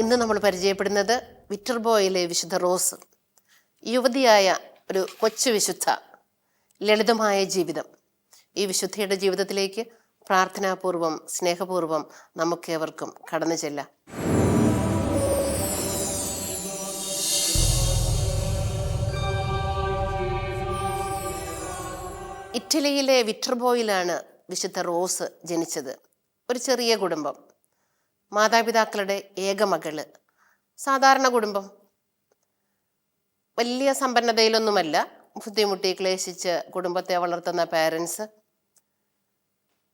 ഇന്ന് നമ്മൾ പരിചയപ്പെടുന്നത് വിറ്റർബോയിലെ വിശുദ്ധ റോസ്. യുവതിയായ ഒരു കൊച്ചു വിശുദ്ധ, ലളിതമായ ജീവിതം. ഈ വിശുദ്ധയുടെ ജീവിതത്തിലേക്ക് പ്രാർത്ഥനാപൂർവം, സ്നേഹപൂർവം നമുക്കേവർക്കും കടന്നു ചെല്ലാം. ഇറ്റലിയിലെ വിറ്റർബോയിലാണ് വിശുദ്ധ റോസ് ജനിച്ചത്. ഒരു ചെറിയ കുടുംബം, മാതാപിതാക്കളുടെ ഏക മകള്, സാധാരണ കുടുംബം. വലിയ സമ്പന്നതയിലൊന്നുമല്ല, ബുദ്ധിമുട്ടി ക്ലേശിച്ച് കുടുംബത്തെ വളർത്തുന്ന പാരൻസ്.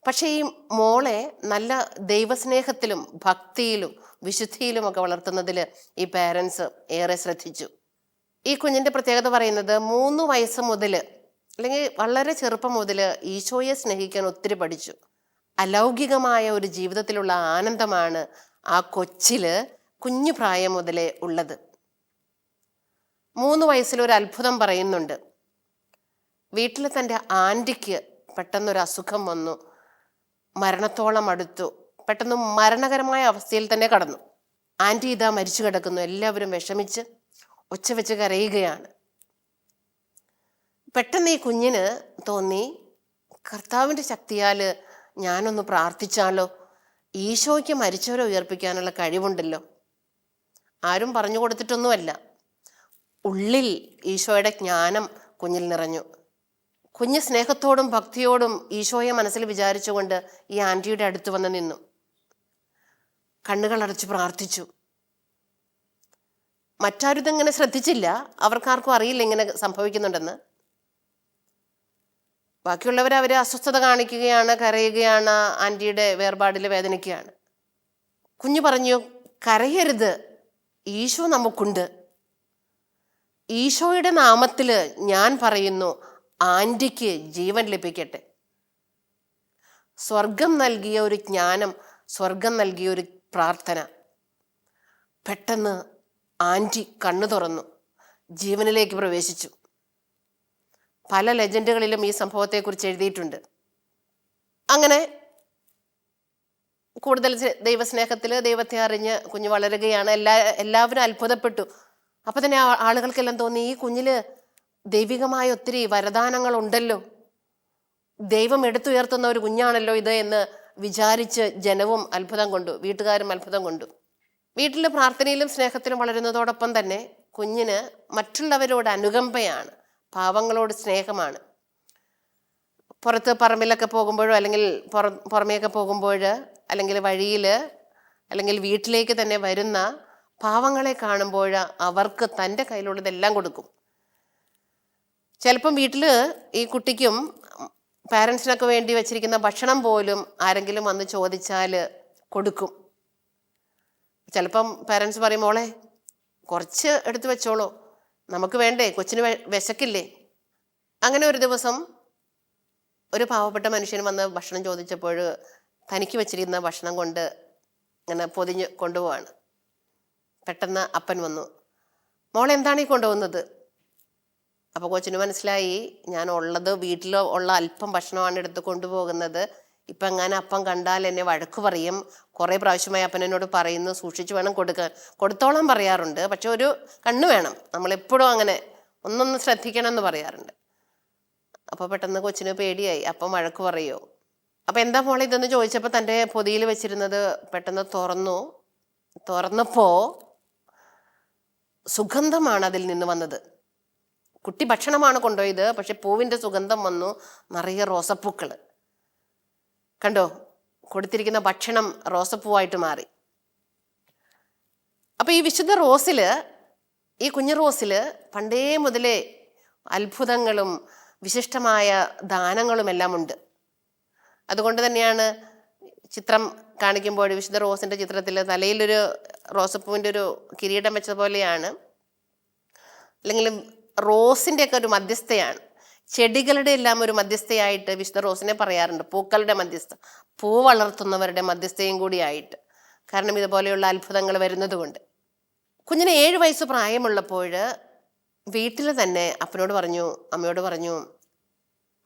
പക്ഷേ ഈ മോളെ നല്ല ദൈവസ്നേഹത്തിലും ഭക്തിയിലും വിശുദ്ധിയിലുമൊക്കെ വളർത്തുന്നതിൽ ഈ പാരൻസ് ഏറെ ശ്രദ്ധിച്ചു. ഈ കുഞ്ഞിൻ്റെ പ്രത്യേകത പറയുന്നത് 3 വയസ്സ് മുതൽ, അല്ലെങ്കിൽ വളരെ ചെറുപ്പം മുതൽ ഈശോയെ സ്നേഹിക്കാൻ ഒത്തിരി പഠിച്ചു. അലൗകികമായ ഒരു ജീവിതത്തിലുള്ള ആനന്ദമാണ് ആ കൊച്ചില് കുഞ്ഞു പ്രായം മുതലേ ഉള്ളത്. 3 വയസ്സിലൊരു അത്ഭുതം പറയുന്നുണ്ട്. വീട്ടിൽ തൻ്റെ ആൻറ്റിക്ക് പെട്ടെന്നൊരു അസുഖം വന്നു, മരണത്തോളം അടുത്തു, പെട്ടെന്ന് മരണകരമായ അവസ്ഥയിൽ തന്നെ കടന്നു. ആൻറ്റി ഇതാ മരിച്ചു കിടക്കുന്നു. എല്ലാവരും വിഷമിച്ച് ഒച്ച വെച്ച് കരയുകയാണ്. പെട്ടെന്ന് ഈ കുഞ്ഞിന് തോന്നി, കർത്താവിൻ്റെ ശക്തിയാൽ ഞാനൊന്ന് പ്രാർത്ഥിച്ചാലോ, ഈശോയ്ക്ക് മരിച്ചവരെ ഉയർപ്പിക്കാനുള്ള കഴിവുണ്ടല്ലോ. ആരും പറഞ്ഞു കൊടുത്തിട്ടൊന്നുമല്ല, ഉള്ളിൽ ഈശോയുടെ ജ്ഞാനം കുഞ്ഞിൽ നിറഞ്ഞു. കുഞ്ഞ് സ്നേഹത്തോടും ഭക്തിയോടും ഈശോയെ മനസ്സിൽ വിചാരിച്ചുകൊണ്ട് ഈ ആൻറ്റിയുടെ അടുത്ത് വന്ന് നിന്നു. കണ്ണുകൾ അടച്ച് പ്രാർത്ഥിച്ചു. മറ്റാരും ഇതെങ്ങനെ ശ്രദ്ധിച്ചില്ല, അവർക്കാർക്കും അറിയില്ല ഇങ്ങനെ സംഭവിക്കുന്നുണ്ടെന്ന്. ബാക്കിയുള്ളവർ അവർ അസ്വസ്ഥത കാണിക്കുകയാണ്, കരയുകയാണ്, ആൻറ്റിയുടെ വേർപാടിൽ വേദനിക്കുകയാണ്. കുഞ്ഞു പറഞ്ഞു, കരയരുത്, ഈശോ നമുക്കുണ്ട്. ഈശോയുടെ നാമത്തിൽ ഞാൻ പറയുന്നു, ആൻറ്റിക്ക് ജീവൻ ലഭിക്കട്ടെ. സ്വർഗം നൽകിയ ഒരു ജ്ഞാനം, സ്വർഗം നൽകിയ ഒരു പ്രാർത്ഥന. പെട്ടെന്ന് ആൻറ്റി കണ്ണു തുറന്നു, ജീവനിലേക്ക് പ്രവേശിച്ചു. പല ലെജൻഡുകളിലും ഈ സംഭവത്തെക്കുറിച്ച് എഴുതിയിട്ടുണ്ട്. അങ്ങനെ കൂടുതൽ ദൈവസ്നേഹത്തിൽ ദൈവത്തെ അറിഞ്ഞ് കുഞ്ഞ് വളരുകയാണ്. എല്ലാവരും അത്ഭുതപ്പെട്ടു. അപ്പം തന്നെ ആളുകൾക്കെല്ലാം തോന്നി, ഈ കുഞ്ഞില് ദൈവികമായ ഒത്തിരി വരദാനങ്ങൾ ഉണ്ടല്ലോ, ദൈവം എടുത്തുയർത്തുന്ന ഒരു കുഞ്ഞാണല്ലോ ഇത് എന്ന് വിചാരിച്ച് ജനവും അത്ഭുതം കൊണ്ടു, വീട്ടുകാരും അത്ഭുതം കൊണ്ടു. വീട്ടിൽ പ്രാർത്ഥനയിലും സ്നേഹത്തിലും വളരുന്നതോടൊപ്പം തന്നെ കുഞ്ഞിന് മറ്റുള്ളവരോട് അനുകമ്പയാണ്, പാവങ്ങളോട് സ്നേഹമാണ്. പുറത്ത് പറമ്പിലൊക്കെ പോകുമ്പോഴോ, അല്ലെങ്കിൽ പുറമേയൊക്കെ പോകുമ്പോൾ, അല്ലെങ്കിൽ വഴിയിൽ, അല്ലെങ്കിൽ വീട്ടിലേക്ക് തന്നെ വരുന്ന പാവങ്ങളെ കാണുമ്പോൾ അവർക്ക് തൻ്റെ കയ്യിലുള്ളതെല്ലാം കൊടുക്കും. ചിലപ്പം വീട്ടിൽ ഈ കുട്ടിക്കും പാരൻസിനൊക്കെ വേണ്ടി വെച്ചിരിക്കുന്ന ഭക്ഷണം പോലും ആരെങ്കിലും വന്ന് ചോദിച്ചാൽ കൊടുക്കും. ചിലപ്പം പാരൻസ് പറയും, മോളെ കുറച്ച് എടുത്ത് വെച്ചോളൂ, നമുക്ക് വേണ്ടേ, കൊച്ചിന് വിശക്കില്ലേ. അങ്ങനെ ഒരു ദിവസം ഒരു പാവപ്പെട്ട മനുഷ്യൻ വന്ന് ഭക്ഷണം ചോദിച്ചപ്പോൾ തനിക്ക് വെച്ചിരിക്കുന്ന ഭക്ഷണം കൊണ്ട് ഇങ്ങനെ പൊതിഞ്ഞ് കൊണ്ടുപോവാണ്. പെട്ടെന്ന് അപ്പൻ വന്നു, മോളെ എന്താണ് ഈ കൊണ്ടുപോകുന്നത്? അപ്പോൾ കൊച്ചിന് മനസ്സിലായി, ഞാൻ ഉള്ളത് വീട്ടിൽ ഉള്ള അല്പം ഭക്ഷണമാണ് എടുത്ത് കൊണ്ടുപോകുന്നത്. ഇപ്പം എങ്ങനെ അപ്പം കണ്ടാൽ എന്നെ വഴക്ക് പറയും. കുറേ പ്രാവശ്യമായി അപ്പൻ എന്നോട് പറയുന്നു, സൂക്ഷിച്ച് വേണം കൊടുക്കാൻ. കൊടുത്തോളം പറയാറുണ്ട്, പക്ഷെ ഒരു കണ്ണ് വേണം, നമ്മളെപ്പോഴും അങ്ങനെ ഒന്നൊന്ന് ശ്രദ്ധിക്കണം എന്ന് പറയാറുണ്ട്. അപ്പോൾ പെട്ടെന്ന് കൊച്ചിന് പേടിയായി, അപ്പം വഴക്ക് പറയുമോ. അപ്പം എന്താ മോളെ ഇതെന്ന് ചോദിച്ചപ്പോൾ തൻ്റെ പൊതിയിൽ വെച്ചിരുന്നത് പെട്ടെന്ന് തുറന്നപ്പോൾ സുഗന്ധമാണ് അതിൽ നിന്ന് വന്നത്. കുട്ടി ഭക്ഷണമാണ് കൊണ്ടുപോയത്, പക്ഷെ പൂവിൻ്റെ സുഗന്ധം വന്നു, നിറയെ റോസപ്പൂക്കൾ. കണ്ടോ, കൊടുത്തിരിക്കുന്ന ഭക്ഷണം റോസപ്പൂവായിട്ട് മാറി. അപ്പം ഈ വിശുദ്ധ റോസിൽ, ഈ കുഞ്ഞു റോസിൽ പണ്ടേ മുതലേ അത്ഭുതങ്ങളും വിശിഷ്ടമായ ദാനങ്ങളുമെല്ലാം ഉണ്ട്. അതുകൊണ്ട് തന്നെയാണ് ചിത്രം കാണിക്കുമ്പോൾ വിശുദ്ധ റോസിൻ്റെ ചിത്രത്തിൽ തലയിലൊരു റോസപ്പൂവിൻ്റെ ഒരു കിരീടം വെച്ചതുപോലെയാണ്, അല്ലെങ്കിൽ റോസിൻ്റെ ഒക്കെ ഒരു മധ്യസ്ഥയാണ്, ചെടികളുടെ എല്ലാം ഒരു മധ്യസ്ഥയായിട്ട് വിശുദ്ധ റോസിനെ പറയാറുണ്ട്. പൂക്കളുടെ മധ്യസ്ഥ, പൂ വളർത്തുന്നവരുടെ മധ്യസ്ഥയും കൂടിയായിട്ട്. കാരണം ഇതുപോലെയുള്ള അത്ഭുതങ്ങൾ വരുന്നത് കൊണ്ട്. കുഞ്ഞിന് 7 വയസ്സ് പ്രായമുള്ളപ്പോൾ വീട്ടിൽ തന്നെ അപ്പനോട് പറഞ്ഞു, അമ്മയോട് പറഞ്ഞു,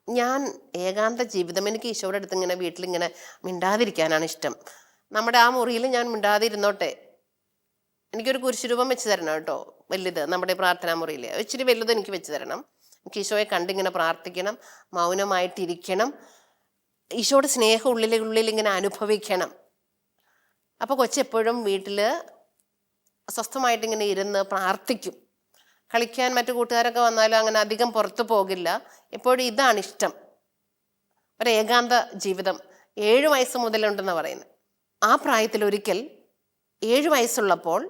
ഞാൻ ഏകാന്ത ജീവിതം, എനിക്ക് ഈശോയുടെ അടുത്ത് ഇങ്ങനെ വീട്ടിലിങ്ങനെ മിണ്ടാതിരിക്കാനാണ് ഇഷ്ടം. നമ്മുടെ ആ മുറിയിൽ ഞാൻ മിണ്ടാതിരുന്നോട്ടെ, എനിക്കൊരു കുരിശുരൂപം വെച്ച് തരണം കേട്ടോ, വലുത്, നമ്മുടെ പ്രാർത്ഥനാ മുറിയിൽ ഇച്ചിരി വലുത് എനിക്ക് വെച്ച് തരണം. എനിക്ക് ഈശോയെ കണ്ടിങ്ങനെ പ്രാർത്ഥിക്കണം, മൗനമായിട്ടിരിക്കണം, ഈശോയുടെ സ്നേഹം ഉള്ളിൽ ഇങ്ങനെ അനുഭവിക്കണം. അപ്പോൾ കൊച്ചെപ്പോഴും വീട്ടിൽ സ്വസ്ഥമായിട്ടിങ്ങനെ ഇരുന്ന് പ്രാർത്ഥിക്കും. കളിക്കാൻ മറ്റു കൂട്ടുകാരൊക്കെ വന്നാലും അങ്ങനെ അധികം പുറത്തു പോകില്ല. എപ്പോഴും ഇതാണ് ഇഷ്ടം, ഒരു ഏകാന്ത ജീവിതം. 7 വയസ്സ് മുതലുണ്ടെന്ന് പറയുന്നത്. ആ പ്രായത്തിൽ ഒരിക്കൽ 7 വയസ്സുള്ളപ്പോൾ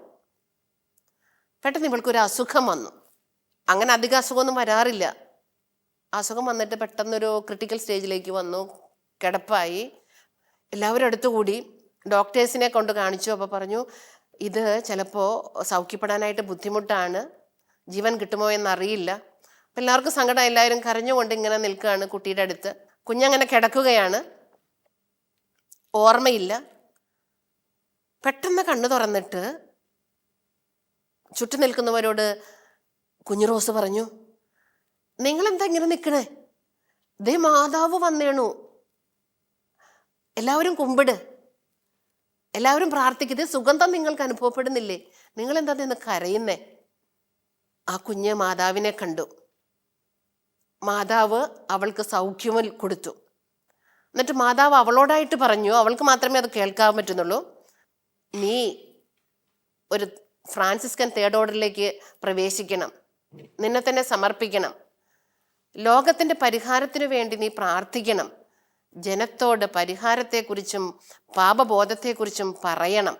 പെട്ടെന്ന് ഇവൾക്കൊരു അസുഖം വന്നു. അങ്ങനെ അധികം അസുഖമൊന്നും വരാറില്ല. അസുഖം വന്നിട്ട് പെട്ടെന്നൊരു ക്രിട്ടിക്കൽ സ്റ്റേജിലേക്ക് വന്നു, കിടപ്പായി. എല്ലാവരും അടുത്തുകൂടി ഡോക്ടേഴ്സിനെ കൊണ്ട് കാണിച്ചു. അപ്പോൾ പറഞ്ഞു, ഇത് ചിലപ്പോൾ സൗഖ്യപ്പെടാനായിട്ട് ബുദ്ധിമുട്ടാണ്, ജീവൻ കിട്ടുമോ എന്നറിയില്ല. അപ്പം എല്ലാവർക്കും സങ്കടം, എല്ലാവരും കരഞ്ഞുകൊണ്ട് ഇങ്ങനെ നിൽക്കുകയാണ് കുട്ടിയുടെ അടുത്ത്. കുഞ്ഞങ്ങനെ കിടക്കുകയാണ്, ഓർമ്മയില്ല. പെട്ടെന്ന് കണ്ണു തുറന്നിട്ട് ചുറ്റും നിൽക്കുന്നവരോട് കുഞ്ഞുറോസ് പറഞ്ഞു, നിങ്ങളെന്താ ഇങ്ങനെ നിൽക്കണേ? ദേ മാതാവ് വന്നേണു, എല്ലാവരും കുമ്പിട്, എല്ലാവരും പ്രാർത്ഥിക്കുന്നത്, സുഗന്ധം നിങ്ങൾക്ക് അനുഭവപ്പെടുന്നില്ലേ? നിങ്ങളെന്താ നിന്ന് കരയുന്നേ? ആ കുഞ്ഞ് മാതാവിനെ കണ്ടു. മാതാവ് അവൾക്ക് സൗഖ്യം കൊടുത്തു. എന്നിട്ട് മാതാവ് അവളോടായിട്ട് പറഞ്ഞു, അവൾക്ക് മാത്രമേ അത് കേൾക്കാൻ പറ്റുന്നുള്ളൂ, നീ ഒരു ഫ്രാൻസിസ്കൻ 3rd ഓർഡറിലേക്ക് പ്രവേശിക്കണം, നിന്നെ തന്നെ സമർപ്പിക്കണം, ലോകത്തിൻ്റെ പരിഹാരത്തിനു വേണ്ടി നീ പ്രാർത്ഥിക്കണം, ജനത്തോട് പരിഹാരത്തെക്കുറിച്ചും പാപബോധത്തെക്കുറിച്ചും പറയണം,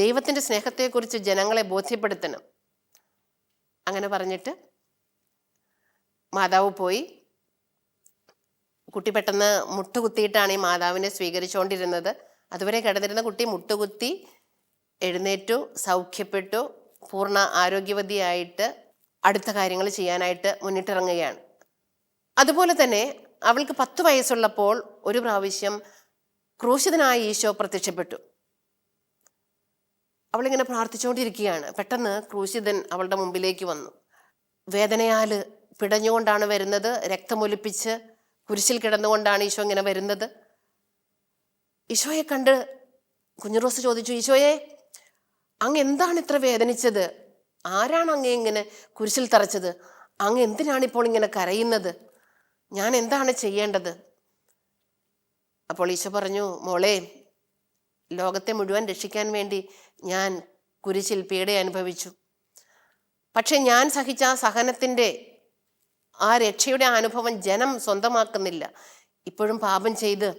ദൈവത്തിൻ്റെ സ്നേഹത്തെക്കുറിച്ച് ജനങ്ങളെ ബോധ്യപ്പെടുത്തണം. അങ്ങനെ പറഞ്ഞിട്ട് മാതാവ് പോയി. കുട്ടി പെട്ടെന്ന് മുട്ടുകുത്തിയിട്ടാണ് ഈ മാതാവിനെ സ്വീകരിച്ചുകൊണ്ടിരുന്നത്. അതുവരെ കിടന്നിരുന്ന കുട്ടി മുട്ടുകുത്തി എഴുന്നേറ്റു, സൗഖ്യപ്പെട്ടു, പൂർണ്ണ ആരോഗ്യവതിയായിട്ട് അടുത്ത കാര്യങ്ങൾ ചെയ്യാനായിട്ട് മുന്നിട്ടിറങ്ങുകയാണ്. അതുപോലെ തന്നെ അവൾക്ക് 10 വയസ്സുള്ളപ്പോൾ ഒരു പ്രാവശ്യം ക്രൂശിതനായ ഈശോ പ്രത്യക്ഷപ്പെട്ടു. അവളിങ്ങനെ പ്രാർത്ഥിച്ചുകൊണ്ടിരിക്കുകയാണ്. പെട്ടെന്ന് ക്രൂശിതൻ അവളുടെ മുമ്പിലേക്ക് വന്നു. വേദനയാൽ പിടഞ്ഞുകൊണ്ടാണ് വരുന്നത്, രക്തമൊലിപ്പിച്ച് കുരിശിൽ കിടന്നുകൊണ്ടാണ് ഈശോ ഇങ്ങനെ വരുന്നത്. ഈശോയെ കണ്ട് കുഞ്ഞുറോസ് ചോദിച്ചു, ഈശോയെ, അങ്ങ് എന്താണ് ഇത്ര വേദനിച്ചത്? ആരാണ് അങ്ങേ ഇങ്ങനെ കുരിശിൽ തറച്ചത്? അങ്ങ് എന്തിനാണിപ്പോൾ ഇങ്ങനെ കരയുന്നത്? ഞാൻ എന്താണ് ചെയ്യേണ്ടത്? അപ്പോൾ ഈശോ പറഞ്ഞു, മോളെ, ലോകത്തെ മുഴുവൻ രക്ഷിക്കാൻ വേണ്ടി ഞാൻ കുരിശിൽ പീഡ അനുഭവിച്ചു. പക്ഷെ ഞാൻ സഹിച്ച ആ സഹനത്തിൻ്റെ ആ രക്ഷയുടെ അനുഭവം ജനം സ്വന്തമാക്കുന്നില്ല. ഇപ്പോഴും പാപം ചെയ്ത്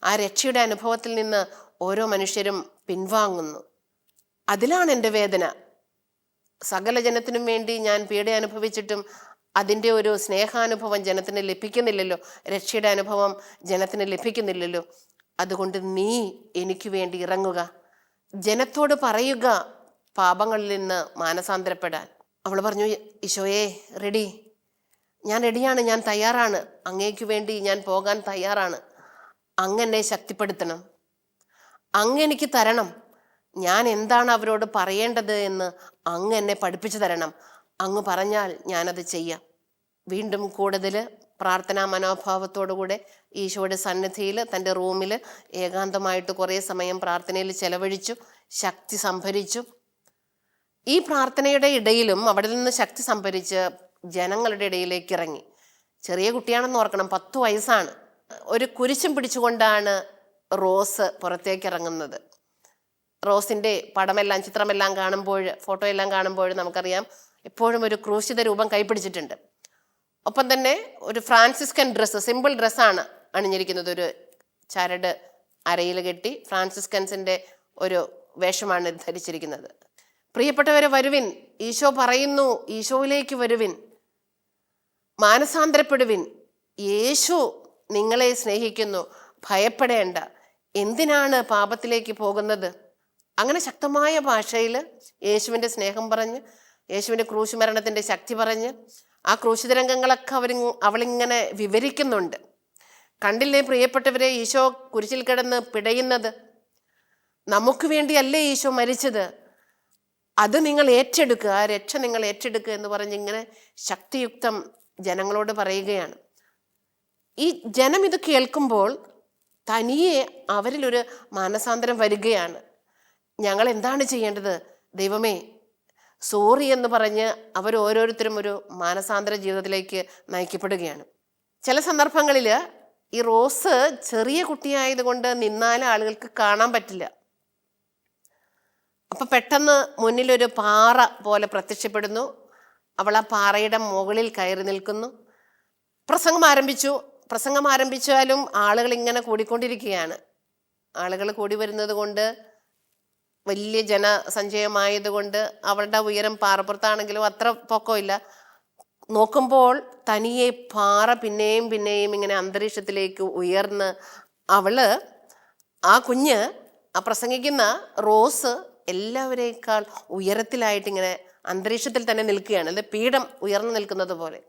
ആ രക്ഷയുടെ അനുഭവത്തിൽ നിന്ന് ഓരോ മനുഷ്യരും പിൻവാങ്ങുന്നു. അതിലാണ് എൻ്റെ വേദന. സകല ജനത്തിനും വേണ്ടി ഞാൻ പീഡ അനുഭവിച്ചിട്ടും അതിൻ്റെ ഒരു സ്നേഹാനുഭവം ജനത്തിന് ലഭിക്കുന്നില്ലല്ലോ, രക്ഷയുടെ അനുഭവം ജനത്തിന് ലഭിക്കുന്നില്ലല്ലോ. അതുകൊണ്ട് നീ എനിക്ക് വേണ്ടി ഇറങ്ങുക, ജനത്തോട് പറയുക പാപങ്ങളിൽ നിന്ന് മാനസാന്തരപ്പെടാൻ. അവൾ പറഞ്ഞു, ഈശോയെ, റെഡി, ഞാൻ റെഡിയാണ്, ഞാൻ തയ്യാറാണ്, അങ്ങേക്ക് വേണ്ടി ഞാൻ പോകാൻ തയ്യാറാണ്. അങ്ങ് എന്നെ ശക്തിപ്പെടുത്തണം, അങ്ങ് എനിക്ക് തരണം, ഞാൻ എന്താണ് അവരോട് പറയേണ്ടത് എന്ന് അങ്ങ് എന്നെ പഠിപ്പിച്ചു തരണം, അങ്ങ് പറഞ്ഞാൽ ഞാനത് ചെയ്യാം. വീണ്ടും കൂടുതൽ പ്രാർത്ഥനാ മനോഭാവത്തോടുകൂടെ ഈശോയുടെ സന്നിധിയിൽ തൻ്റെ റൂമിൽ ഏകാന്തമായിട്ട് കുറേ സമയം പ്രാർത്ഥനയിൽ ചെലവഴിച്ചു, ശക്തി സംഭരിച്ചു. ഈ പ്രാർത്ഥനയുടെ ഇടയിലും അവിടെ നിന്ന് ശക്തി സംഭരിച്ച് ജനങ്ങളുടെ ഇടയിലേക്ക് ഇറങ്ങി. ചെറിയ കുട്ടിയാണെന്ന് ഓർക്കണം, 10 വയസ്സാണ്. ഒരു കുരിശും പിടിച്ചുകൊണ്ടാണ് റോസ് പുറത്തേക്ക് ഇറങ്ങുന്നത്. റോസിൻ്റെ പടമെല്ലാം, ചിത്രമെല്ലാം കാണുമ്പോൾ, ഫോട്ടോ എല്ലാം കാണുമ്പോൾ നമുക്കറിയാം എപ്പോഴും ഒരു ക്രൂശിത രൂപം കൈപ്പിടിച്ചിട്ടുണ്ട്. ഒപ്പം തന്നെ ഒരു ഫ്രാൻസിസ്കൻ ഡ്രസ്സ്, സിമ്പിൾ ഡ്രസ്സാണ് അണിഞ്ഞിരിക്കുന്നത്. ഒരു ചരട് അരയിൽ കെട്ടി ഫ്രാൻസിസ്കൻസിൻ്റെ ഒരു വേഷമാണ് ധരിച്ചിരിക്കുന്നത്. പ്രിയപ്പെട്ടവരെ, വരുവിൻ, ഈശോ പറയുന്നു, ഈശോയിലേക്ക് വരുവിൻ, മാനസാന്തരപ്പെടുവിൻ, യേശു നിങ്ങളെ സ്നേഹിക്കുന്നു, ഭയപ്പെടേണ്ട, എന്തിനാണ് പാപത്തിലേക്ക് പോകുന്നത്? അങ്ങനെ ശക്തമായ ഭാഷയിൽ യേശുവിൻ്റെ സ്നേഹം പറഞ്ഞ്, യേശുവിൻ്റെ ക്രൂശ് മരണത്തിൻ്റെ ശക്തി പറഞ്ഞ്, ആ ക്രൂശിത രംഗങ്ങളൊക്കെ അവളിങ്ങനെ വിവരിക്കുന്നുണ്ട്. കണ്ടില്ലേ പ്രിയപ്പെട്ടവരെ, ഈശോ കുരിശിൽ കിടന്ന് പിടയുന്നത്? നമുക്ക് വേണ്ടിയല്ലേ ഈശോ മരിച്ചത്? അത് നിങ്ങൾ ഏറ്റെടുക്കുക, ആ രക്ഷ നിങ്ങൾ ഏറ്റെടുക്കുക എന്ന് പറഞ്ഞിങ്ങനെ ശക്തിയുക്തം ജനങ്ങളോട് പറയുകയാണ്. ഈ ജനം ഇത് കേൾക്കുമ്പോൾ തനിയെ അവരിലൊരു മാനസാന്തരം വരികയാണ്. ഞങ്ങൾ എന്താണ് ചെയ്യേണ്ടത്? ദൈവമേ സോറി എന്ന് പറഞ്ഞ് അവരോരോരുത്തരും ഒരു മാനസാന്തര ജീവിതത്തിലേക്ക് നയിക്കപ്പെടുകയാണ്. ചില സന്ദർഭങ്ങളിൽ ഈ റോസ് ചെറിയ കുട്ടിയായതുകൊണ്ട് നിന്നാൽ ആളുകൾക്ക് കാണാൻ പറ്റില്ല. അപ്പൊ പെട്ടെന്ന് മുന്നിലൊരു പാറ പോലെ പ്രത്യക്ഷപ്പെടുന്നു. അവൾ ആ പാറയുടെ മുകളിൽ കയറി നിൽക്കുന്നു. പ്രസംഗം ആരംഭിച്ചാലും ആളുകൾ ഇങ്ങനെ കൂടിക്കൊണ്ടിരിക്കുകയാണ്. ആളുകൾ കൂടി വരുന്നത് കൊണ്ട്, വലിയ ജനസഞ്ചയമായതുകൊണ്ട് അവളുടെ ഉയരം പാറപ്പുറത്താണെങ്കിലും അത്ര പൊക്കമില്ല. നോക്കുമ്പോൾ തനിയെ പാറ പിന്നെയും പിന്നെയും ഇങ്ങനെ അന്തരീക്ഷത്തിലേക്ക് ഉയർന്ന് ആ പ്രസംഗിക്കുന്ന റോസ് എല്ലാവരേക്കാൾ ഉയരത്തിലായിട്ട് ഇങ്ങനെ അന്തരീക്ഷത്തിൽ തന്നെ നിൽക്കുകയാണ്. അത് പീഠം ഉയർന്നു നിൽക്കുന്നത് പോലെ.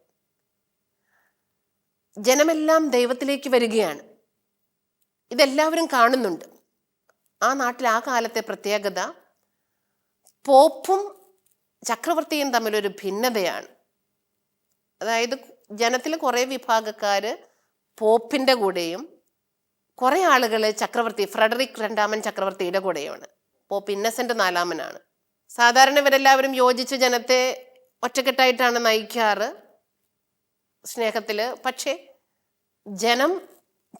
ജനമെല്ലാം ദൈവത്തിലേക്ക് വരികയാണ്. ഇതെല്ലാവരും കാണുന്നുണ്ട്. ആ നാട്ടിൽ ആ കാലത്തെ പ്രത്യേകത, പോപ്പും ചക്രവർത്തിയും തമ്മിലൊരു ഭിന്നതയാണ്. അതായത് ജനത്തിൽ കുറേ വിഭാഗക്കാര് പോപ്പിന്റെ കൂടെയും കുറെ ആളുകൾ ഫ്രെഡറിക് രണ്ടാമൻ ചക്രവർത്തിയുടെ കൂടെയാണ്. പോപ്പ് ഇന്നസെന്റ് നാലാമനാണ്. സാധാരണ ഇവരെല്ലാവരും യോജിച്ച് ജനത്തെ ഒറ്റക്കെട്ടായിട്ടാണ് നയിക്കാറ് സ്നേഹത്തില്. പക്ഷേ ജനം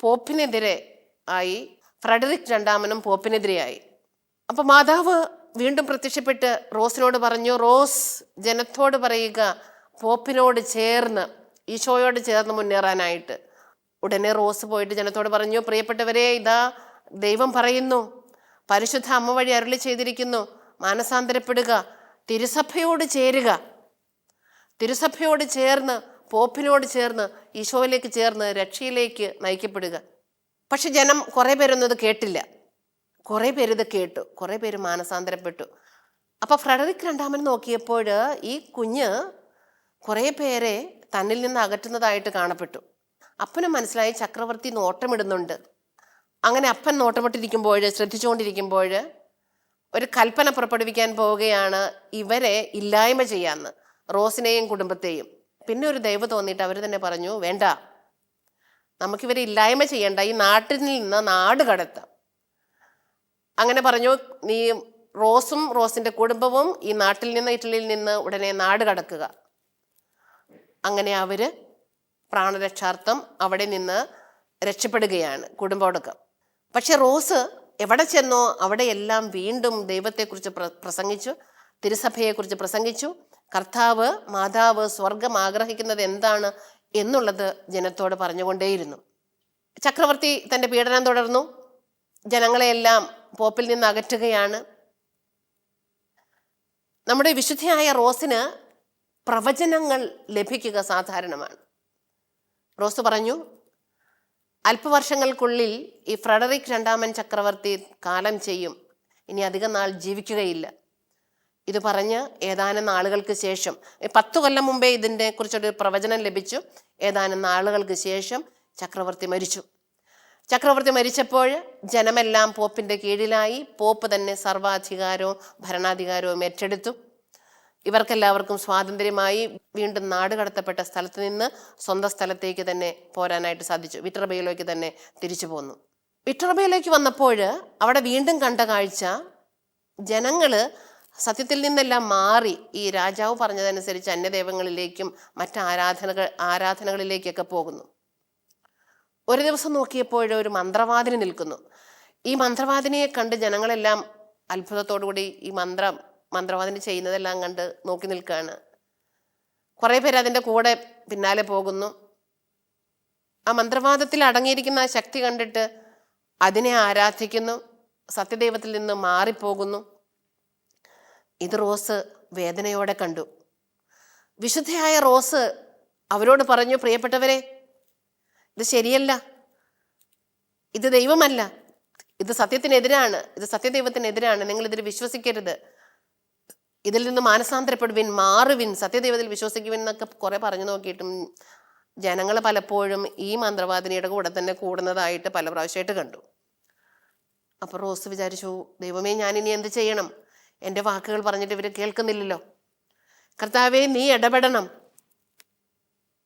പോപ്പിനെതിരെ ആയി. ഫ്രെഡറിക് രണ്ടാമനും പോപ്പിനെതിരെയായി. അപ്പൊ മാതാവ് വീണ്ടും പ്രത്യക്ഷപ്പെട്ട് റോസിനോട് പറഞ്ഞു, റോസ് ജനത്തോട് പറയുക പോപ്പിനോട് ചേർന്ന്, ഈശോയോട് ചേർന്ന് മുന്നേറാനായിട്ട്. ഉടനെ റോസ് പോയിട്ട് ജനത്തോട് പറഞ്ഞു, പ്രിയപ്പെട്ടവരെ, ഇതാ ദൈവം പറയുന്നു, പരിശുദ്ധ അമ്മ വഴി അരുളി ചെയ്തിരിക്കുന്നു, മാനസാന്തരപ്പെടുക, തിരുസഭയോട് ചേരുക, തിരുസഭയോട് ചേർന്ന്, പോപ്പിനോട് ചേർന്ന്, ഈശോയിലേക്ക് ചേർന്ന് രക്ഷയിലേക്ക് നയിക്കപ്പെടുക. പക്ഷെ ജനം കുറെ പേരൊന്നും ഇത് കേട്ടില്ല. കുറെ പേര് ഇത് കേട്ടു, കുറെ പേര് മാനസാന്തരപ്പെട്ടു. അപ്പൊ ഫ്രെഡറിക് രണ്ടാമൻ നോക്കിയപ്പോൾ ഈ കുഞ്ഞ് കുറെ പേരെ തന്നിൽ നിന്ന് അകറ്റുന്നതായിട്ട് കാണപ്പെട്ടു. അപ്പനും മനസ്സിലായി ചക്രവർത്തി നോട്ടമിടുന്നുണ്ട്. അങ്ങനെ അപ്പൻ നോട്ടമിട്ടിരിക്കുമ്പോൾ, ശ്രദ്ധിച്ചുകൊണ്ടിരിക്കുമ്പോൾ ഒരു കൽപ്പന പുറപ്പെടുവിക്കാൻ പോവുകയാണ്, ഇവരെ ഇല്ലായ്മ ചെയ്യാന്ന്, റോസിനെയും കുടുംബത്തെയും. പിന്നെ ഒരു ദയവ് തോന്നിയിട്ട് അവർ തന്നെ പറഞ്ഞു, വേണ്ട, നമുക്കിവരെ ഇല്ലായ്മ ചെയ്യണ്ട, ഈ നാട്ടിൽ നിന്ന് നാട് കടത്താം. അങ്ങനെ പറഞ്ഞു, നീ റോസും റോസിന്റെ കുടുംബവും ഈ നാട്ടിൽ നിന്ന്, ഇറ്റലിയിൽ നിന്ന് ഉടനെ നാട് കടക്കുക. അങ്ങനെ അവര് പ്രാണരക്ഷാർത്ഥം അവിടെ നിന്ന് രക്ഷപ്പെടുകയാണ്, കുടുംബമടക്കം. പക്ഷെ റോസ് എവിടെ ചെന്നോ അവിടെയെല്ലാം വീണ്ടും ദൈവത്തെക്കുറിച്ച് പ്രസംഗിച്ചു, തിരുസഭയെക്കുറിച്ച് പ്രസംഗിച്ചു. കർത്താവ്, മാതാവ്, സ്വർഗം ആഗ്രഹിക്കുന്നത് എന്താണ് എന്നുള്ളത് ജനത്തോട് പറഞ്ഞുകൊണ്ടേയിരുന്നു. ചക്രവർത്തി തന്റെ പീഡനം തുടർന്നു. ജനങ്ങളെയെല്ലാം പോപ്പിൽ നിന്ന് അകറ്റുകയാണ്. നമ്മുടെ വിശുദ്ധയായ റോസിന് പ്രവചനങ്ങൾ ലഭിക്കുക സാധാരണമാണ്. റോസ് പറഞ്ഞു, അല്പവർഷങ്ങൾക്കുള്ളിൽ ഈ ഫ്രെഡറിക് രണ്ടാമൻ ചക്രവർത്തി കാലം ചെയ്യും, ഇനി അധികം നാൾ ജീവിക്കുകയില്ല. ഇത് പറഞ്ഞ് ഏതാനും നാളുകൾക്ക് ശേഷം, 10 കൊല്ലം മുമ്പേ ഇതിനെ കുറിച്ചൊരു പ്രവചനം ലഭിച്ചു. ഏതാനും നാളുകൾക്ക് ശേഷം ചക്രവർത്തി മരിച്ചു. ചക്രവർത്തി മരിച്ചപ്പോൾ ജനമെല്ലാം പോപ്പിന്റെ കീഴിലായി. പോപ്പ് തന്നെ സർവാധികാരവും ഭരണാധികാരവും ഏറ്റെടുത്തു. ഇവർക്കെല്ലാവർക്കും സ്വാതന്ത്ര്യമായി. വീണ്ടും നാട് കടത്തപ്പെട്ട സ്ഥലത്ത് നിന്ന് സ്വന്തം സ്ഥലത്തേക്ക് തന്നെ പോരാനായിട്ട് സാധിച്ചു. വിറ്റർബയിലേക്ക് തന്നെ തിരിച്ചു പോന്നു. വിറ്റർബയിലേക്ക് വന്നപ്പോൾ അവിടെ വീണ്ടും കണ്ട കാഴ്ച, ജനങ്ങള് സത്യത്തിൽ നിന്നെല്ലാം മാറി ഈ രാജാവ് പറഞ്ഞതനുസരിച്ച് അന്യദൈവങ്ങളിലേക്കും മറ്റ് ആരാധനകളിലേക്കൊക്കെ പോകുന്നു. ഒരു ദിവസം നോക്കിയപ്പോൾ ഒരു മന്ത്രവാദിനി നിൽക്കുന്നു. ഈ മന്ത്രവാദിനിയെ കണ്ട് ജനങ്ങളെല്ലാം അത്ഭുതത്തോടുകൂടി ഈ മന്ത്രവാദിനി ചെയ്യുന്നതെല്ലാം കണ്ട് നോക്കി നിൽക്കുകയാണ്. കുറെ പേര് അതിൻ്റെ കൂടെ പിന്നാലെ പോകുന്നു. ആ മന്ത്രവാദത്തിൽ അടങ്ങിയിരിക്കുന്ന ആ ശക്തി കണ്ടിട്ട് അതിനെ ആരാധിക്കുന്നു, സത്യദൈവത്തിൽ നിന്ന് മാറിപ്പോകുന്നു. ഇത് റോസ് വേദനയോടെ കണ്ടു. വിശുദ്ധയായ റോസ് അവരോട് പറഞ്ഞു, പ്രിയപ്പെട്ടവരെ, ഇത് ശരിയല്ല, ഇത് ദൈവമല്ല, ഇത് സത്യത്തിനെതിരാണ്, ഇത് സത്യദൈവത്തിനെതിരാണ്, നിങ്ങൾ ഇതിൽ വിശ്വസിക്കരുത്, ഇതിൽ നിന്ന് മാനസാന്തരപ്പെടുവിൻ, മാറുവിൻ, സത്യദൈവത്തിൽ വിശ്വസിക്കുവിൻ എന്നൊക്കെ കുറെ പറഞ്ഞു നോക്കിയിട്ടും ജനങ്ങൾ പലപ്പോഴും ഈ മന്ത്രവാദിനിയുടെ കൂടെ തന്നെ കൂടുന്നതായിട്ട് പല പ്രാവശ്യമായിട്ട് കണ്ടു. അപ്പൊ റോസ് വിചാരിച്ചു, ദൈവമേ, ഞാനിനി എന്ത് ചെയ്യണം? എൻ്റെ വാക്കുകൾ പറഞ്ഞിട്ട് ഇവർ കേൾക്കുന്നില്ലല്ലോ. കർത്താവേ, നീ ഇടപെടണം,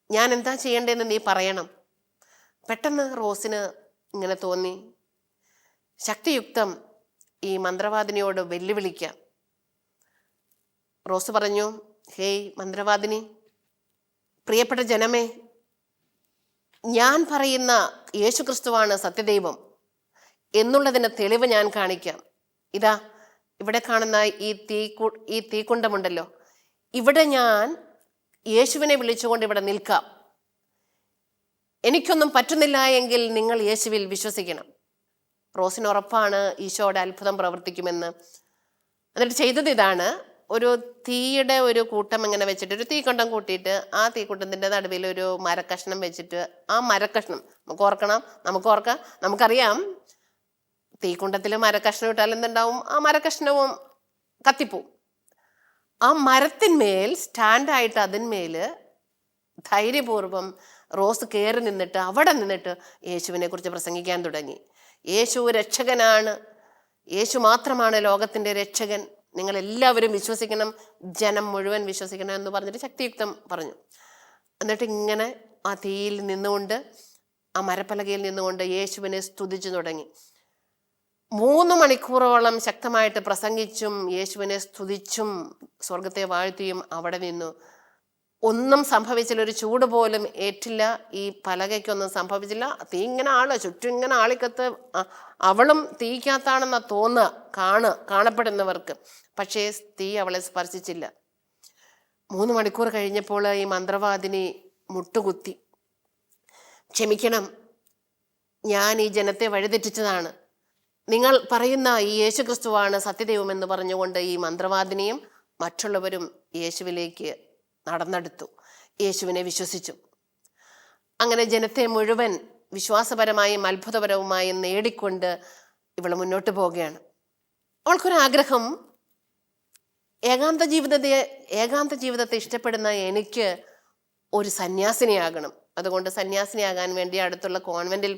ഞാൻ എന്താ ചെയ്യേണ്ടതെന്ന് നീ പറയണം. പെട്ടെന്ന് റോസിന് ഇങ്ങനെ തോന്നി, ശക്തിയുക്തം ഈ മന്ത്രവാദിനിയോട് വെല്ലുവിളിക്കാം. റോസ് പറഞ്ഞു, ഹേയ് മന്ത്രവാദിനി, പ്രിയപ്പെട്ട ജനമേ, ഞാൻ പറയുന്ന യേശുക്രിസ്തുവാണ് സത്യദൈവം എന്നുള്ളതിന് തെളിവ് ഞാൻ കാണിക്കാം. ഇതാ ഇവിടെ കാണുന്ന ഈ തീക്കുണ്ടമുണ്ടല്ലോ, ഇവിടെ ഞാൻ യേശുവിനെ വിളിച്ചുകൊണ്ട് ഇവിടെ നിൽക്കാം. എനിക്കൊന്നും പറ്റുന്നില്ല എങ്കിൽ നിങ്ങൾ യേശുവിൽ വിശ്വസിക്കണം. റോസിന് ഉറപ്പാണ് ഈശോയുടെ അത്ഭുതം പ്രവർത്തിക്കുമെന്ന്. എന്നിട്ട് ചെയ്തത് ഇതാണ്, ഒരു തീയുടെ ഒരു കൂട്ടം ഇങ്ങനെ വെച്ചിട്ട്, ഒരു തീക്കുണ്ടം കൂട്ടിയിട്ട് ആ തീക്കുണ്ടത്തിൻ്റെ നടുവിൽ ഒരു മരക്കഷ്ണം വെച്ചിട്ട്, ആ മരക്കഷ്ണം നമുക്കറിയാം തീക്കുണ്ടത്തിൽ മരക്കഷ്ണം ഇട്ടാൽ എന്തുണ്ടാവും? ആ മരക്കഷ്ണവും കത്തിപ്പോവും. ആ മരത്തിന്മേൽ സ്റ്റാൻഡായിട്ട് അതിന്മേൽ ധൈര്യപൂർവ്വം റോസ് കയറി നിന്നിട്ട് അവിടെ നിന്നിട്ട് യേശുവിനെ കുറിച്ച് പ്രസംഗിക്കാൻ തുടങ്ങി. യേശു രക്ഷകനാണ്, യേശു മാത്രമാണ് ലോകത്തിൻ്റെ രക്ഷകൻ, നിങ്ങളെല്ലാവരും വിശ്വസിക്കണം, ജനം മുഴുവൻ വിശ്വസിക്കണം എന്ന് പറഞ്ഞിട്ട് ശക്തിയുക്തം പറഞ്ഞു. എന്നിട്ട് ഇങ്ങനെ ആ തീയിൽ നിന്നുകൊണ്ട്, ആ മരപ്പലകയിൽ നിന്നുകൊണ്ട് യേശുവിനെ സ്തുതിച്ചു തുടങ്ങി. 3 മണിക്കൂറോളം ശക്തമായിട്ട് പ്രസംഗിച്ചും യേശുവിനെ സ്തുതിച്ചും സ്വർഗത്തെ വാഴ്ത്തിയും അവിടെ നിന്നു. ഒന്നും സംഭവിച്ചില്ല, ഒരു ചൂട് പോലും ഏറ്റില്ല, ഈ പലകയ്ക്കൊന്നും സംഭവിച്ചില്ല. തീ ഇങ്ങനെ ചുറ്റും ഇങ്ങനെ ആളിക്കത്ത്, അവളും തീക്കകത്താണെന്നാ കാണപ്പെടുന്നവർക്ക്, പക്ഷേ തീ അവളെ സ്പർശിച്ചില്ല. 3 മണിക്കൂർ കഴിഞ്ഞപ്പോൾ ഈ മന്ത്രവാദിനി മുട്ടുകുത്തി, ക്ഷമിക്കണം, ഞാൻ ഈ ജനത്തെ വഴിതെറ്റിച്ചതാണ്, നിങ്ങൾ പറയുന്ന ഈ യേശുക്രിസ്തുവാണ് സത്യദൈവമെന്ന് പറഞ്ഞുകൊണ്ട് ഈ മന്ത്രവാദിനിയും മറ്റുള്ളവരും യേശുവിലേക്ക് നടന്നെടുത്തു, യേശുവിനെ വിശ്വസിച്ചു. അങ്ങനെ ജനത്തെ മുഴുവൻ വിശ്വാസപരമായും അത്ഭുതപരവുമായും നേടിക്കൊണ്ട് ഇവൾ മുന്നോട്ട് പോവുകയാണ്. അവൾക്കൊരാഗ്രഹം, ഏകാന്ത ജീവിതത്തെ ഇഷ്ടപ്പെടുന്ന എനിക്ക് ഒരു സന്യാസിനിയാകണം. അതുകൊണ്ട് സന്യാസിനിയാകാൻ വേണ്ടി അടുത്തുള്ള കോൺവെന്റിൽ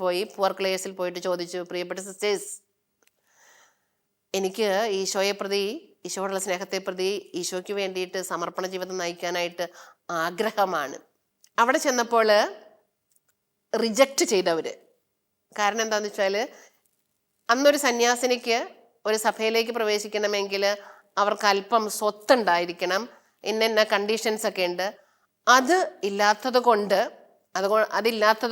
പോയി പുവർ ക്ലേഴ്സിൽ പോയിട്ട് ചോദിച്ചു, പ്രിയപ്പെട്ട സിസ്റ്റേഴ്സ്, എനിക്ക് ഈശോയെ പ്രതി, ഈശോയോടുള്ള സ്നേഹത്തെ പ്രതി, ഈശോയ്ക്ക് വേണ്ടിയിട്ട് സമർപ്പണ ജീവിതം നയിക്കാനായിട്ട് ആഗ്രഹമാണ്. അവിടെ ചെന്നപ്പോൾ റിജക്റ്റ് ചെയ്തവര്. കാരണം എന്താണെന്ന് വെച്ചാൽ, അന്നൊരു സന്യാസിനിക്ക് ഒരു സഭയിലേക്ക് പ്രവേശിക്കണമെങ്കിൽ അവർക്ക് അല്പം സ്വത്തുണ്ടായിരിക്കണം, ഇന്ന കണ്ടീഷൻസ് ഒക്കെ ഉണ്ട്. അതില്ലാത്തത്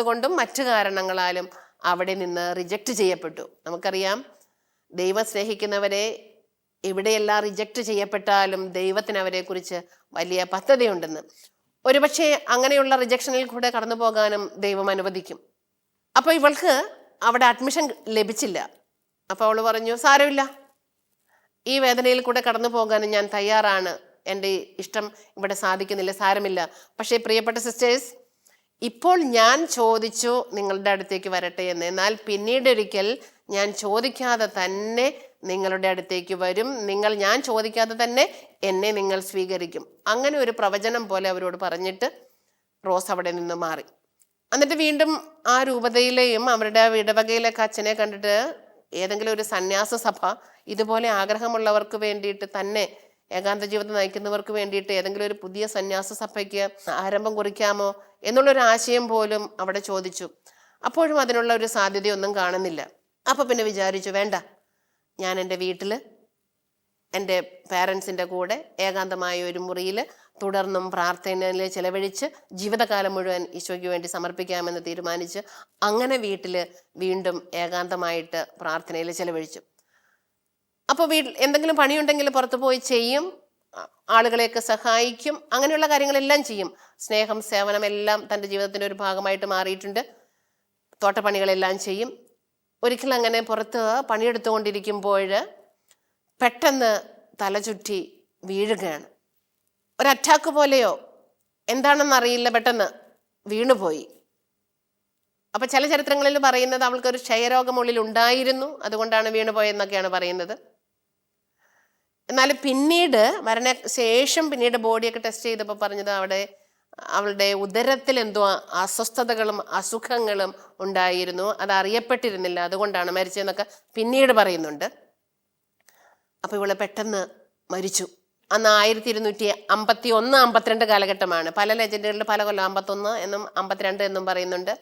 കൊണ്ടും മറ്റു കാരണങ്ങളാലും അവിടെ നിന്ന് റിജക്റ്റ് ചെയ്യപ്പെട്ടു. നമുക്കറിയാം, ദൈവം സ്നേഹിക്കുന്നവരെ എവിടെയെല്ലാം റിജക്റ്റ് ചെയ്യപ്പെട്ടാലും ദൈവത്തിന് അവരെ കുറിച്ച് വലിയ പദ്ധതിയുണ്ടെന്ന്. ഒരുപക്ഷെ അങ്ങനെയുള്ള റിജക്ഷനിൽ കൂടെ കടന്നു പോകാനും ദൈവം അനുവദിക്കും. അപ്പോൾ ഇവൾക്ക് അവിടെ അഡ്മിഷൻ ലഭിച്ചില്ല. അപ്പോൾ അവൾ പറഞ്ഞു, സാരമില്ല, ഈ വേദനയിൽ കൂടെ കടന്നു പോകാനും ഞാൻ തയ്യാറാണ്, എൻ്റെ ഇഷ്ടം ഇവിടെ സാധിക്കുന്നില്ല, സാരമില്ല. പക്ഷേ പ്രിയപ്പെട്ട സിസ്റ്റേഴ്സ്, ഇപ്പോൾ ഞാൻ ചോദിച്ചു നിങ്ങളുടെ അടുത്തേക്ക് വരട്ടെ എന്ന്, എന്നാൽ പിന്നീടൊരിക്കൽ ഞാൻ ചോദിക്കാതെ തന്നെ നിങ്ങളുടെ അടുത്തേക്ക് വരും, ഞാൻ ചോദിക്കാതെ തന്നെ എന്നെ നിങ്ങൾ സ്വീകരിക്കും. അങ്ങനെ ഒരു പ്രവചനം പോലെ അവരോട് പറഞ്ഞിട്ട് റോസ് അവിടെ നിന്ന് മാറി. എന്നിട്ട് വീണ്ടും ആ രൂപതയിലെയും അവരുടെ ഇടവകയിലൊക്കെ അച്ഛനെ കണ്ടിട്ട്, ഏതെങ്കിലും ഒരു സന്യാസ സഭ ഇതുപോലെ ആഗ്രഹമുള്ളവർക്ക് വേണ്ടിയിട്ട് തന്നെ, ഏകാന്ത ജീവിതം നയിക്കുന്നവർക്ക് വേണ്ടിയിട്ട് ഏതെങ്കിലും ഒരു പുതിയ സന്യാസ സഭയ്ക്ക് ആരംഭം കുറിക്കാമോ എന്നുള്ളൊരു ആശയം പോലും അവിടെ ചോദിച്ചു. അപ്പോഴും അതിനുള്ള ഒരു സാധ്യതയൊന്നും കാണുന്നില്ല. അപ്പോൾ പിന്നെ വിചാരിച്ചു, വേണ്ട, ഞാൻ എൻ്റെ വീട്ടിൽ എൻ്റെ പാരൻസിൻ്റെ കൂടെ ഏകാന്തമായ ഒരു മുറിയിൽ തുടർന്നും പ്രാർത്ഥനയിൽ ചെലവഴിച്ച് ജീവിതകാലം മുഴുവൻ ഈശോയ്ക്ക് വേണ്ടി സമർപ്പിക്കാമെന്ന് തീരുമാനിച്ച് അങ്ങനെ വീട്ടിൽ വീണ്ടും ഏകാന്തമായിട്ട് പ്രാർത്ഥനയിൽ ചെലവഴിച്ചു. അപ്പോൾ എന്തെങ്കിലും പണിയുണ്ടെങ്കിൽ പുറത്ത് പോയി ചെയ്യും, ആളുകളെയൊക്കെ സഹായിക്കും, അങ്ങനെയുള്ള കാര്യങ്ങളെല്ലാം ചെയ്യും. സ്നേഹം, സേവനം എല്ലാം തൻ്റെ ജീവിതത്തിൻ്റെ ഒരു ഭാഗമായിട്ട് മാറിയിട്ടുണ്ട്. തോട്ടപ്പണികളെല്ലാം ചെയ്യും. ഒരിക്കലും അങ്ങനെ പുറത്ത് പണിയെടുത്തുകൊണ്ടിരിക്കുമ്പോൾ പെട്ടെന്ന് തലചുറ്റി വീഴുകയാണ്. ഒരു അറ്റാക്ക് പോലെയോ എന്താണെന്നറിയില്ല, പെട്ടെന്ന് വീണുപോയി. അപ്പം ചില ചരിത്രങ്ങളിൽ പറയുന്നത് അവൾക്കൊരു ക്ഷയരോഗമുള്ളിൽ ഉണ്ടായിരുന്നു, അതുകൊണ്ടാണ് വീണുപോയെന്നൊക്കെയാണ് പറയുന്നത്. എന്നാൽ പിന്നീട് മരണശേഷം പിന്നീട് ബോഡിയൊക്കെ ടെസ്റ്റ് ചെയ്തപ്പോൾ പറഞ്ഞത് അവളുടെ ഉദരത്തിൽ എന്തോ അസ്വസ്ഥതകളും അസുഖങ്ങളും ഉണ്ടായിരുന്നു, അത് അറിയപ്പെട്ടിരുന്നില്ല, അതുകൊണ്ടാണ് മരിച്ചതെന്നൊക്കെ പിന്നീട് പറയുന്നുണ്ട്. അപ്പോൾ ഇവള് പെട്ടെന്ന് മരിച്ചു. അന്ന് 1251-52 കാലഘട്ടമാണ്. പല ലെജൻഡുകളിൽ പല കൊല്ലം 51 എന്നും 52 എന്നും പറയുന്നുണ്ട്.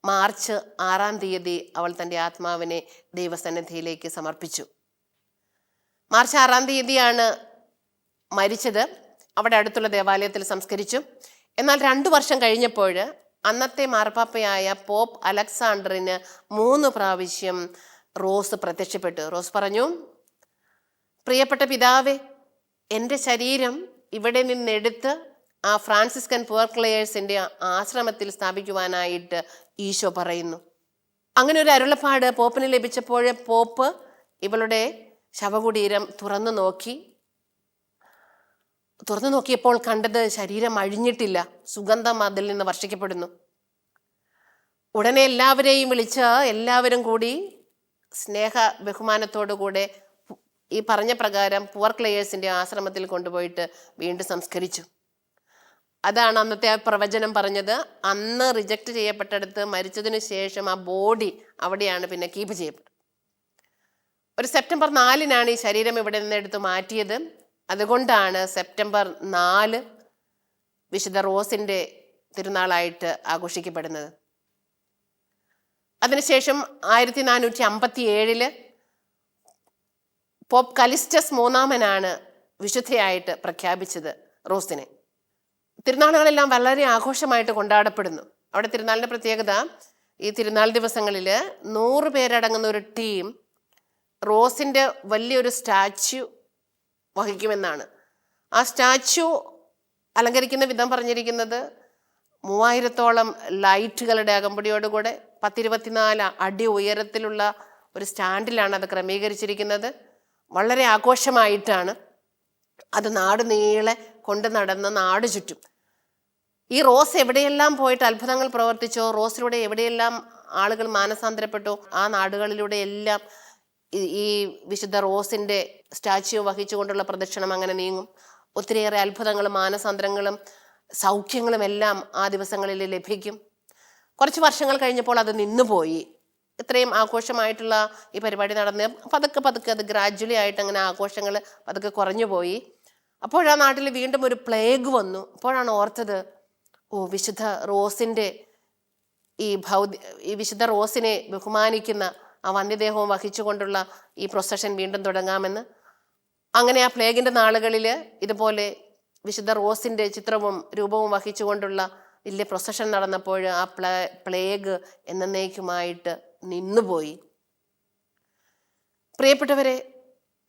മാർച്ച് 6 അവൾ തൻ്റെ ആത്മാവിനെ ദൈവസന്നിധിയിലേക്ക് സമർപ്പിച്ചു. മാർച്ച് 6 തീയതിയാണ് മരിച്ചത്. അവിടെ അടുത്തുള്ള ദേവാലയത്തിൽ സംസ്കരിച്ചു. എന്നാൽ 2 വർഷം കഴിഞ്ഞപ്പോൾ അന്നത്തെ മാർപ്പാപ്പയായ പോപ്പ് അലക്സാണ്ടറിന് 3 പ്രാവശ്യം റോസ് പ്രത്യക്ഷപ്പെട്ടു. റോസ് പറഞ്ഞു, പ്രിയപ്പെട്ട പിതാവേ, എൻ്റെ ശരീരം ഇവിടെ നിന്നെടുത്ത് ആ ഫ്രാൻസിസ്കൻ പുവർ ക്ലെയേഴ്സിൻ്റെ ആശ്രമത്തിൽ സ്ഥാപിക്കുവാനായിട്ട് ഈശോ പറയുന്നു. അങ്ങനെ ഒരു അരുളപ്പാട് പോപ്പിന് ലഭിച്ചപ്പോൾ പോപ്പ് ഇവളുടെ ശവകുടീരം തുറന്നു നോക്കിയപ്പോൾ കണ്ടത് ശരീരം അഴിഞ്ഞിട്ടില്ല, സുഗന്ധം അതിൽ നിന്ന് വർഷിക്കപ്പെടുന്നു. ഉടനെ എല്ലാവരെയും വിളിച്ച് എല്ലാവരും കൂടി സ്നേഹ ബഹുമാനത്തോടുകൂടെ ഈ പറഞ്ഞ പ്രകാരം പുവർ ക്ലെയേഴ്സിൻ്റെ ആശ്രമത്തിൽ കൊണ്ടുപോയിട്ട് വീണ്ടും സംസ്കരിച്ചു. അതാണ് അന്നത്തെ ആ പ്രവചനം പറഞ്ഞത്. അന്ന് റിജക്റ്റ് ചെയ്യപ്പെട്ടെടുത്ത് മരിച്ചതിന് ശേഷം ആ ബോഡി അവിടെയാണ് പിന്നെ കീപ്പ് ചെയ്യപ്പെട്ടത്. ഒരു സെപ്റ്റംബർ 4 ഈ ശരീരം ഇവിടെ നിന്ന് എടുത്ത് മാറ്റിയത്. അതുകൊണ്ടാണ് സെപ്റ്റംബർ 4 വിശുദ്ധ റോസിൻ്റെ തിരുനാളായിട്ട് ആഘോഷിക്കപ്പെടുന്നത്. അതിനുശേഷം 1457 പോപ്പ് കലിസ്റ്റസ് III വിശുദ്ധയായിട്ട് പ്രഖ്യാപിച്ചത് റോസിനെ. തിരുനാളുകളെല്ലാം വളരെ ആഘോഷമായിട്ട് കൊണ്ടാടപ്പെടുന്നു. അവിടെ തിരുനാളിൻ്റെ പ്രത്യേകത, ഈ തിരുനാൾ ദിവസങ്ങളിൽ 100 പേരടങ്ങുന്ന ഒരു ടീം റോസിൻ്റെ വലിയൊരു സ്റ്റാച്യു വഹിക്കുമെന്നാണ്. ആ സ്റ്റാച്യു അലങ്കരിക്കുന്ന വിധം പറഞ്ഞിരിക്കുന്നത് 3000-ഓളം ലൈറ്റുകളുടെ അകമ്പടിയോടുകൂടെ 10-24 അടി ഉയരത്തിലുള്ള ഒരു സ്റ്റാൻഡിലാണ് അത് ക്രമീകരിച്ചിരിക്കുന്നത്. വളരെ ആഘോഷമായിട്ടാണ് അത് നാട് നീളെ കൊണ്ട് നടന്ന് നാട് ചുറ്റും. ഈ റോസ് എവിടെയെല്ലാം പോയിട്ട് അത്ഭുതങ്ങൾ പ്രവർത്തിച്ചോ, റോസിലൂടെ എവിടെയെല്ലാം ആളുകൾ മാനസാന്തരപ്പെട്ടോ, ആ നാടുകളിലൂടെ എല്ലാം ഈ വിശുദ്ധ റോസിൻ്റെ സ്റ്റാച്യു വഹിച്ചുകൊണ്ടുള്ള പ്രദക്ഷിണം അങ്ങനെ നീങ്ങും. ഒത്തിരിയേറെ അത്ഭുതങ്ങളും മാനസാന്തരങ്ങളും സൗഖ്യങ്ങളും എല്ലാം ആ ദിവസങ്ങളിൽ ലഭിക്കും. കുറച്ച് വർഷങ്ങൾ കഴിഞ്ഞപ്പോൾ അത് നിന്നുപോയി. ഇത്രയും ആഘോഷമായിട്ടുള്ള ഈ പരിപാടി നടന്ന് പതുക്കെ അത് ഗ്രാജ്വലി ആയിട്ട് അങ്ങനെ ആഘോഷങ്ങൾ പതുക്കെ കുറഞ്ഞു പോയി. അപ്പോഴാ നാട്ടിൽ വീണ്ടും ഒരു പ്ലേഗ് വന്നു. അപ്പോഴാണ് ഓർത്തത്, വിശുദ്ധ റോസിൻ്റെ ഈ വിശുദ്ധ റോസിനെ ബഹുമാനിക്കുന്ന ആ വന്യദേഹവും വഹിച്ചുകൊണ്ടുള്ള ഈ പ്രൊസഷൻ വീണ്ടും തുടങ്ങാമെന്ന്. അങ്ങനെ ആ പ്ലേഗിൻ്റെ നാളുകളിൽ ഇതുപോലെ വിശുദ്ധ റോസിൻ്റെ ചിത്രവും രൂപവും വഹിച്ചുകൊണ്ടുള്ള വലിയ പ്രൊസഷൻ നടന്നപ്പോൾ ആ പ്ലേഗ് എന്നേക്കുമായിട്ട് നിന്നുപോയി. പ്രിയപ്പെട്ടവരെ,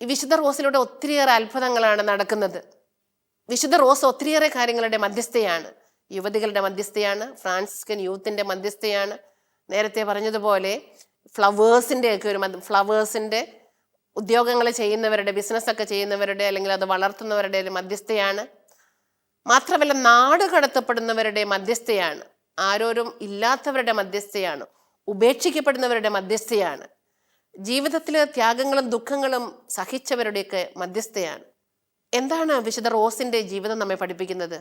ഈ വിശുദ്ധ റോസിലൂടെ ഒത്തിരിയേറെ അത്ഭുതങ്ങളാണ് നടക്കുന്നത്. വിശുദ്ധ റോസ് ഒത്തിരിയേറെ കാര്യങ്ങളുടെ മധ്യസ്ഥയാണ്. യുവതികളുടെ മധ്യസ്ഥയാണ്, ഫ്രാൻസിസ്കൻ യൂത്തിൻ്റെ മധ്യസ്ഥയാണ്. നേരത്തെ പറഞ്ഞതുപോലെ ഫ്ലവേഴ്സിൻ്റെ ഒക്കെ ഫ്ലവേഴ്സിൻ്റെ ഉദ്യോഗങ്ങൾ ചെയ്യുന്നവരുടെ, ബിസിനസ്സൊക്കെ ചെയ്യുന്നവരുടെ അല്ലെങ്കിൽ അത് വളർത്തുന്നവരുടെ മധ്യസ്ഥയാണ്. മാത്രമല്ല നാട് കടത്തപ്പെടുന്നവരുടെ മധ്യസ്ഥയാണ്, ആരോരും ഇല്ലാത്തവരുടെ മധ്യസ്ഥയാണ്, ഉപേക്ഷിക്കപ്പെടുന്നവരുടെ മധ്യസ്ഥയാണ്, ജീവിതത്തിൽ ത്യാഗങ്ങളും ദുഃഖങ്ങളും സഹിച്ചവരുടെയൊക്കെ മധ്യസ്ഥയാണ്. എന്താണ് വിശുദ്ധ റോസിൻ്റെ ജീവിതം നമ്മെ പഠിപ്പിക്കുന്നത്?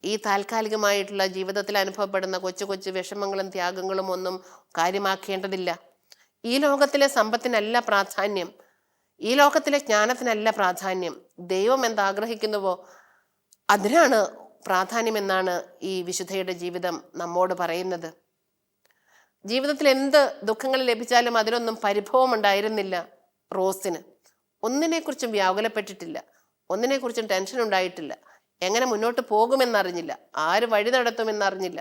ഈ താൽക്കാലികമായിട്ടുള്ള ജീവിതത്തിൽ അനുഭവപ്പെടുന്ന കൊച്ചു കൊച്ചു വിഷമങ്ങളും ത്യാഗങ്ങളും ഒന്നും കാര്യമാക്കേണ്ടതില്ല. ഈ ലോകത്തിലെ സമ്പത്തിനല്ല പ്രാധാന്യം, ഈ ലോകത്തിലെ ജ്ഞാനത്തിനല്ല പ്രാധാന്യം. ദൈവം എന്താഗ്രഹിക്കുന്നുവോ അതിനാണ് പ്രാധാന്യമെന്നാണ് ഈ വിശുദ്ധയുടെ ജീവിതം നമ്മോട് പറയുന്നത്. ജീവിതത്തിൽ എന്ത് ദുഃഖങ്ങൾ ലഭിച്ചാലും അതിനൊന്നും പരിഭവം ഉണ്ടായിരുന്നില്ല റോസിന്. ഒന്നിനെക്കുറിച്ചും വ്യാകുലപ്പെട്ടിട്ടില്ല, ഒന്നിനെക്കുറിച്ചും ടെൻഷൻ ഉണ്ടായിട്ടില്ല. എങ്ങനെ മുന്നോട്ട് പോകുമെന്നറിഞ്ഞില്ല, ആര് വഴി നടത്തുമെന്നറിഞ്ഞില്ല.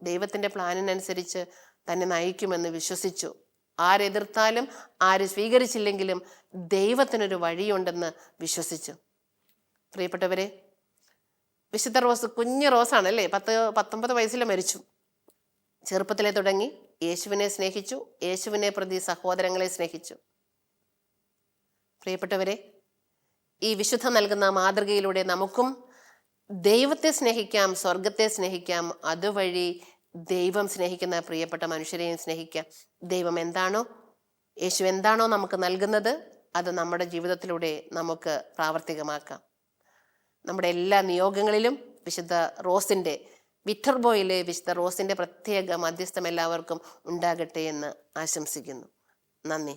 ദൈവത്തിൻ്റെ പ്ലാനിനനുസരിച്ച് തന്നെ നയിക്കുമെന്ന് വിശ്വസിച്ചു. ആരെതിർത്താലും ആര് സ്വീകരിച്ചില്ലെങ്കിലും ദൈവത്തിനൊരു വഴിയുണ്ടെന്ന് വിശ്വസിച്ചു. പ്രിയപ്പെട്ടവരെ, വിശുദ്ധ റോസ് കുഞ്ഞു റോസാണല്ലേ, 19 വയസ്സിൽ മരിച്ചു. ചെറുപ്പത്തിലെ തുടങ്ങി യേശുവിനെ സ്നേഹിച്ചു, യേശുവിനെ പ്രതി സഹോദരങ്ങളെ സ്നേഹിച്ചു. പ്രിയപ്പെട്ടവരെ, ഈ വിശുദ്ധ നൽകുന്ന മാതൃകയിലൂടെ നമുക്കും ദൈവത്തെ സ്നേഹിക്കാം, സ്വർഗത്തെ സ്നേഹിക്കാം, അതുവഴി ദൈവം സ്നേഹിക്കുന്ന പ്രിയപ്പെട്ട മനുഷ്യരെയും സ്നേഹിക്കാം. ദൈവം എന്താണോ, യേശു എന്താണോ നമുക്ക് നൽകുന്നത് അത് നമ്മുടെ ജീവിതത്തിലൂടെ നമുക്ക് പ്രാവർത്തികമാക്കാം. നമ്മുടെ എല്ലാ നിയോഗങ്ങളിലും വിശുദ്ധ റോസിൻ്റെ, വിറ്റർബോയിലെ വിശുദ്ധ റോസിൻ്റെ പ്രത്യേക മധ്യസ്ഥം എല്ലാവർക്കും ഉണ്ടാകട്ടെ എന്ന് ആശംസിക്കുന്നു. നന്ദി.